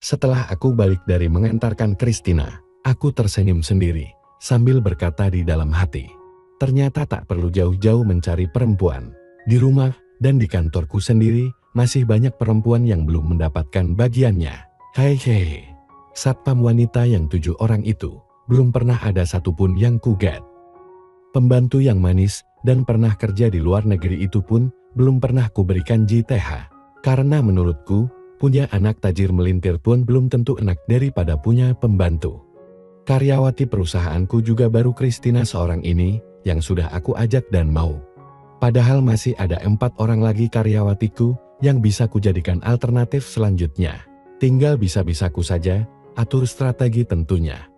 Setelah aku balik dari mengantarkan Christina, aku tersenyum sendiri, sambil berkata di dalam hati. Ternyata tak perlu jauh-jauh mencari perempuan. Di rumah dan di kantorku sendiri, masih banyak perempuan yang belum mendapatkan bagiannya. Hei. Satpam wanita yang 7 orang itu, belum pernah ada satupun yang kuget. Pembantu yang manis dan pernah kerja di luar negeri itu pun, belum pernah kuberikan JTH. Karena menurutku, punya anak tajir melintir pun belum tentu enak daripada punya pembantu. Karyawati perusahaanku juga baru Christina seorang ini, yang sudah aku ajak dan mau. Padahal masih ada 4 orang lagi karyawatiku, yang bisa kujadikan alternatif selanjutnya. Tinggal bisa-bisaku saja, atur strategi tentunya.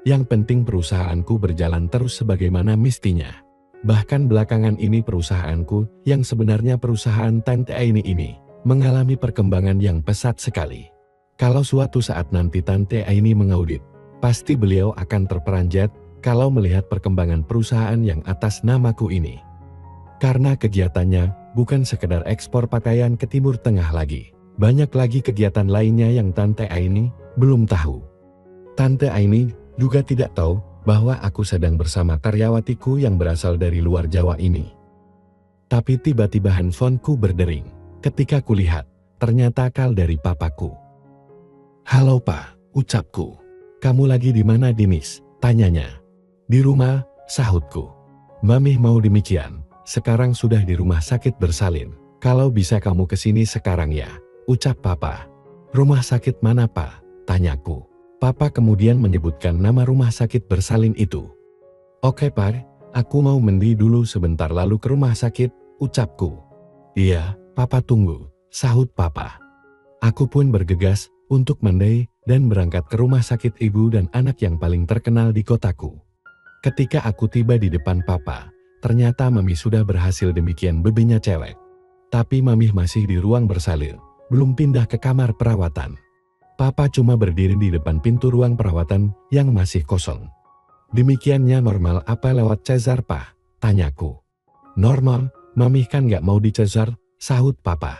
Yang penting perusahaanku berjalan terus sebagaimana mestinya. Bahkan belakangan ini perusahaanku, yang sebenarnya perusahaan Tante Aini ini, mengalami perkembangan yang pesat sekali. Kalau suatu saat nanti Tante Aini mengaudit, pasti beliau akan terperanjat kalau melihat perkembangan perusahaan yang atas namaku ini. Karena kegiatannya bukan sekedar ekspor pakaian ke Timur Tengah lagi. Banyak lagi kegiatan lainnya yang Tante Aini belum tahu. Tante Aini juga tidak tahu bahwa aku sedang bersama karyawatiku yang berasal dari luar Jawa ini. Tapi tiba-tiba handphoneku berdering. Ketika kulihat, ternyata call dari papaku. "Halo Pa," ucapku. "Kamu lagi di mana Dinis?" tanyanya. "Di rumah," sahutku. "Mami mau demikian, sekarang sudah di rumah sakit bersalin. Kalau bisa kamu kesini sekarang ya," ucap papa. "Rumah sakit mana Pa?" tanyaku. Papa kemudian menyebutkan nama rumah sakit bersalin itu. "Oke Pa, aku mau mandi dulu sebentar lalu ke rumah sakit," ucapku. "Iya, Papa tunggu," sahut papa. Aku pun bergegas untuk mandi dan berangkat ke rumah sakit ibu dan anak yang paling terkenal di kotaku. Ketika aku tiba di depan papa, ternyata Mami sudah berhasil demikian bebinya cewek. Tapi Mami masih di ruang bersalin, belum pindah ke kamar perawatan. Papa cuma berdiri di depan pintu ruang perawatan yang masih kosong. "Demikiannya normal apa lewat Cesar Pa?" tanyaku. "Normal, Mami kan gak mau di Cesar," sahut papa.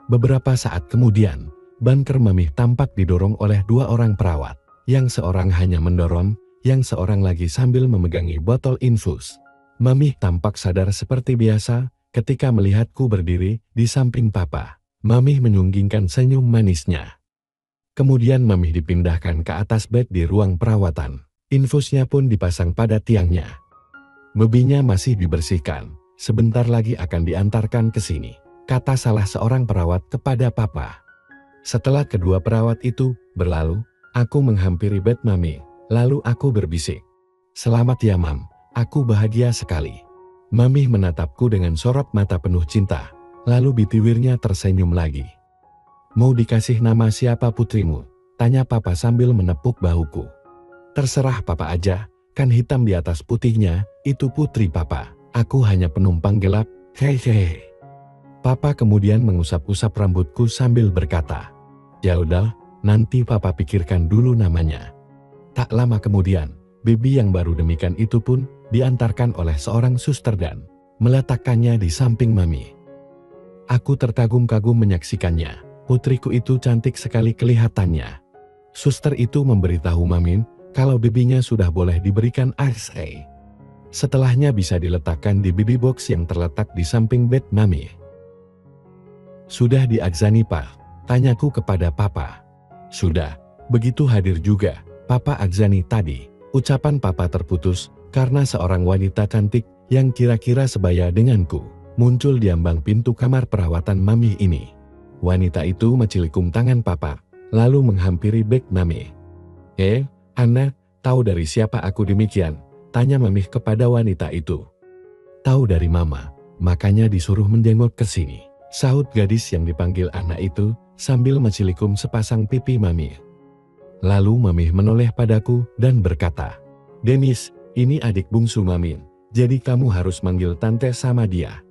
Beberapa saat kemudian, banker Mami tampak didorong oleh 2 orang perawat. Yang seorang hanya mendorong, yang seorang lagi sambil memegangi botol infus. Mami tampak sadar seperti biasa ketika melihatku berdiri di samping papa. Mami menyunggingkan senyum manisnya. Kemudian Mami dipindahkan ke atas bed di ruang perawatan. Infusnya pun dipasang pada tiangnya. Bebinya masih dibersihkan, sebentar lagi akan diantarkan ke sini, kata salah seorang perawat kepada papa. Setelah kedua perawat itu berlalu, aku menghampiri bed Mami, lalu aku berbisik. "Selamat ya Mam, aku bahagia sekali." Mami menatapku dengan sorot mata penuh cinta, lalu bitiwirnya tersenyum lagi. "Mau dikasih nama siapa putrimu?" tanya papa sambil menepuk bahuku. "Terserah papa aja, kan hitam di atas putihnya, itu putri papa. Aku hanya penumpang gelap, hehehe." Papa kemudian mengusap-usap rambutku sambil berkata, "Ya udah, nanti papa pikirkan dulu namanya." Tak lama kemudian, baby yang baru demikian itu pun diantarkan oleh seorang suster dan meletakkannya di samping Mami. Aku terkagum-kagum menyaksikannya. Putriku itu cantik sekali kelihatannya. Suster itu memberitahu Mami kalau babynya sudah boleh diberikan ASA. Setelahnya bisa diletakkan di baby box yang terletak di samping bed Mami. "Sudah diadzani Pak?" tanyaku kepada papa. "Sudah, begitu hadir juga, Papa adzani tadi." Ucapan papa terputus karena seorang wanita cantik yang kira-kira sebaya denganku muncul di ambang pintu kamar perawatan Mami ini. Wanita itu mencilikung tangan papa, lalu menghampiri beg Mami. Anna, tahu dari siapa aku demikian?" tanya Mami kepada wanita itu. "Tahu dari Mama, makanya disuruh menjenguk ke sini," sahut gadis yang dipanggil Anna itu sambil mencilikung sepasang pipi Mami. Lalu Mami menoleh padaku dan berkata, "Denis, ini adik bungsu Mami, jadi kamu harus manggil tante sama dia."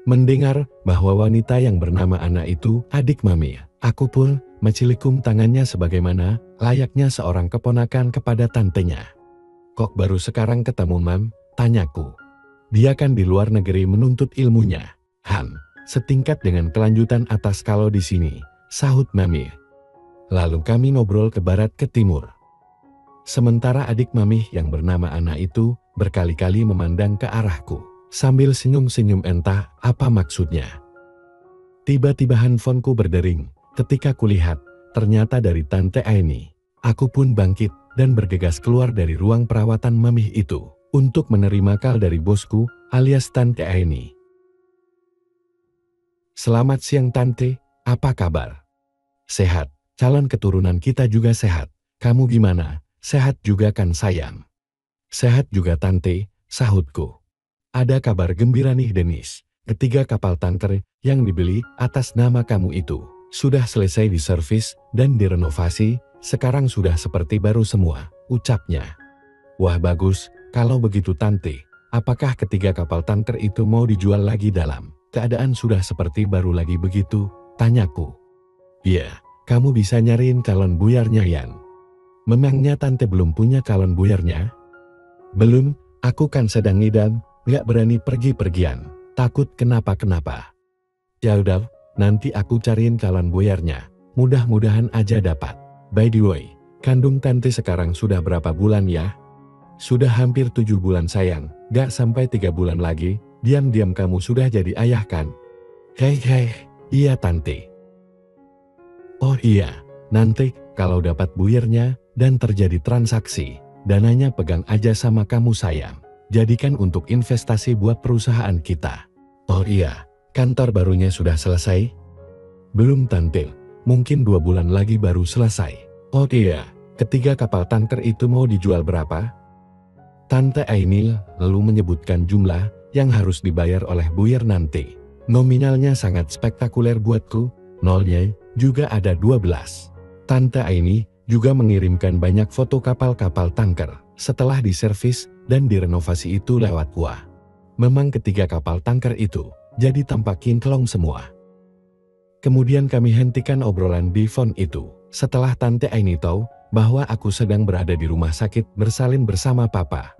Mendengar bahwa wanita yang bernama Anna itu adik Mami, aku pun mencilikung tangannya sebagaimana layaknya seorang keponakan kepada tantenya. "Kok baru sekarang ketemu Mam?" tanyaku. "Dia kan di luar negeri menuntut ilmunya." Setingkat dengan kelanjutan atas kalau di sini," sahut Mami. Lalu kami ngobrol ke barat ke timur. Sementara adik Mami yang bernama Ana itu berkali-kali memandang ke arahku, sambil senyum-senyum entah apa maksudnya. Tiba-tiba handphoneku berdering. Ketika kulihat, ternyata dari Tante Aini. Aku pun bangkit dan bergegas keluar dari ruang perawatan Mami itu untuk menerima call dari bosku alias Tante Aini. Selamat siang Tante, apa kabar? Sehat, calon keturunan kita juga sehat. Kamu gimana? Sehat juga kan sayang? Sehat juga Tante, sahutku. Ada kabar gembira nih Denis. Ketiga kapal tanker yang dibeli atas nama kamu itu sudah selesai diservis dan direnovasi, sekarang sudah seperti baru semua, ucapnya. Wah bagus, kalau begitu Tante, apakah ketiga kapal tanker itu mau dijual lagi dalam keadaan sudah seperti baru lagi begitu? Tanyaku. Iya, kamu bisa nyariin calon buyarnya Yan. Memangnya Tante belum punya calon buyarnya? Belum, aku kan sedang ngidam, gak berani pergi-pergian. Takut kenapa-kenapa. Ya udah, nanti aku cariin calon buyarnya. Mudah-mudahan aja dapat. By the way, kandung Tante sekarang sudah berapa bulan ya? Sudah hampir 7 bulan sayang. Gak sampai 3 bulan lagi. Diam-diam kamu sudah jadi ayah kan? Hei, iya Tante. Oh iya, nanti kalau dapat buyarnya dan terjadi transaksi, dananya pegang aja sama kamu sayang. Jadikan untuk investasi buat perusahaan kita. Oh iya, kantor barunya sudah selesai? Belum Tante, mungkin 2 bulan lagi baru selesai. Oh iya, ketiga kapal tanker itu mau dijual berapa? Tante Aini lalu menyebutkan jumlah yang harus dibayar oleh buyer nanti. Nominalnya sangat spektakuler buatku, nolnya juga ada 12. Tante Aini juga mengirimkan banyak foto kapal-kapal tanker setelah diservis dan direnovasi itu lewat gua. Memang ketiga kapal tanker itu jadi tampak kinclong semua. Kemudian kami hentikan obrolan di phone itu setelah Tante Aini tahu bahwa aku sedang berada di rumah sakit bersalin bersama Papa.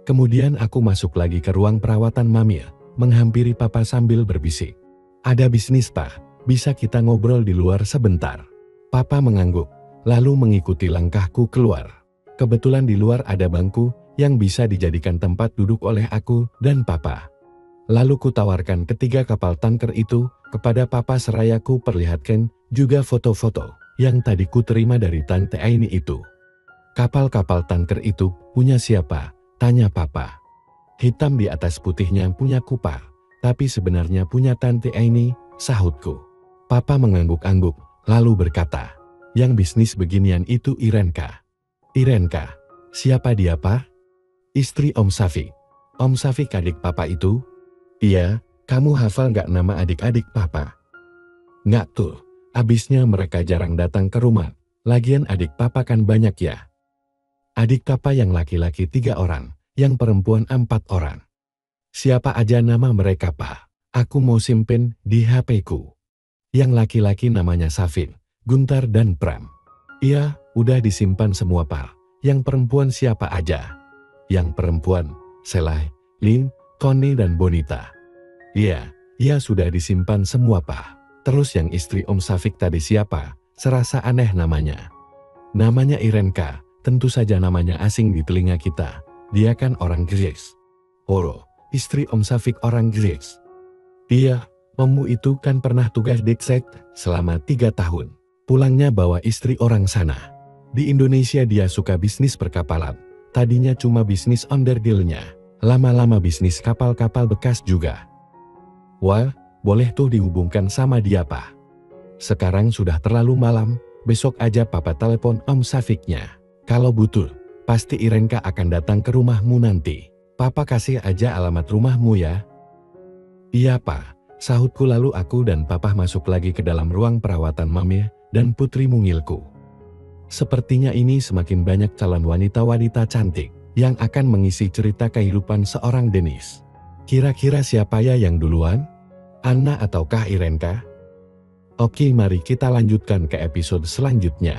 Kemudian aku masuk lagi ke ruang perawatan Mami, menghampiri Papa sambil berbisik. Ada bisnis Pak, bisa kita ngobrol di luar sebentar. Papa mengangguk, lalu mengikuti langkahku keluar. Kebetulan di luar ada bangku yang bisa dijadikan tempat duduk oleh aku dan Papa. Lalu kutawarkan ketiga kapal tanker itu kepada Papa seraya ku perlihatkan juga foto-foto yang tadi ku terima dari Tante Aini itu. Kapal-kapal tanker itu punya siapa? Tanya Papa. Hitam di atas putihnya punya Kupar, tapi sebenarnya punya Tante Aini, sahutku. Papa mengangguk-angguk, lalu berkata, yang bisnis beginian itu Irenka. Irenka, siapa dia Pak? Istri Om Safik. Om Safik adik Papa itu? Iya, kamu hafal gak nama adik-adik Papa? Nggak tuh, abisnya mereka jarang datang ke rumah, lagian adik Papa kan banyak ya. Adik Papa yang laki-laki 3 orang, yang perempuan 4 orang. Siapa aja nama mereka Pak? Aku mau simpen di HP-ku. Yang laki-laki namanya Safin, Guntar dan Pram. Iya, udah disimpan semua Pak. Yang perempuan siapa aja? Yang perempuan, Selai, Lin, Connie dan Bonita. Iya, sudah disimpan semua Pak. Terus yang istri Om Safik tadi siapa? Serasa aneh namanya. Namanya Irenka, tentu saja namanya asing di telinga kita. Dia kan orang Greece. Oh, istri Om Safik orang Greece. Iya, ommu itu kan pernah tugas di Czech selama 3 tahun. Pulangnya bawa istri orang sana. Di Indonesia dia suka bisnis perkapalan. Tadinya cuma bisnis onderdilnya. Lama-lama bisnis kapal-kapal bekas juga. Wah, boleh tuh dihubungkan sama dia Pak. Sekarang sudah terlalu malam, besok aja Papa telepon Om Safiknya. Kalau butuh, pasti Irenka akan datang ke rumahmu nanti. Papa kasih aja alamat rumahmu ya. Iya Pak, sahutku lalu aku dan Papa masuk lagi ke dalam ruang perawatan Mami dan Putri Mungilku. Sepertinya ini semakin banyak calon wanita-wanita cantik yang akan mengisi cerita kehidupan seorang Denis. Kira-kira siapa ya yang duluan? Anna ataukah Irenka? Oke, mari kita lanjutkan ke episode selanjutnya.